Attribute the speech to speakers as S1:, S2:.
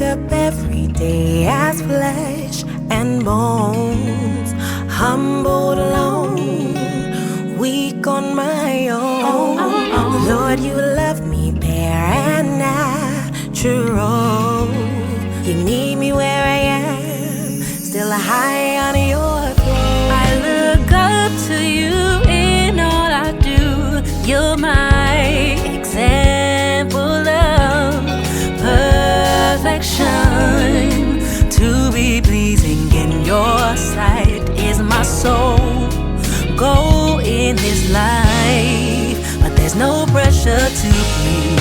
S1: wake up every day as flesh and bones, humbled alone, weak on my own. Lord, you love me bare and natural. You need me where I am, still high on your throne.
S2: I look up to you in all I do. You're my example of perfection. To be pleasing in your sight is my sole goal in this life. But there's no pressure to please.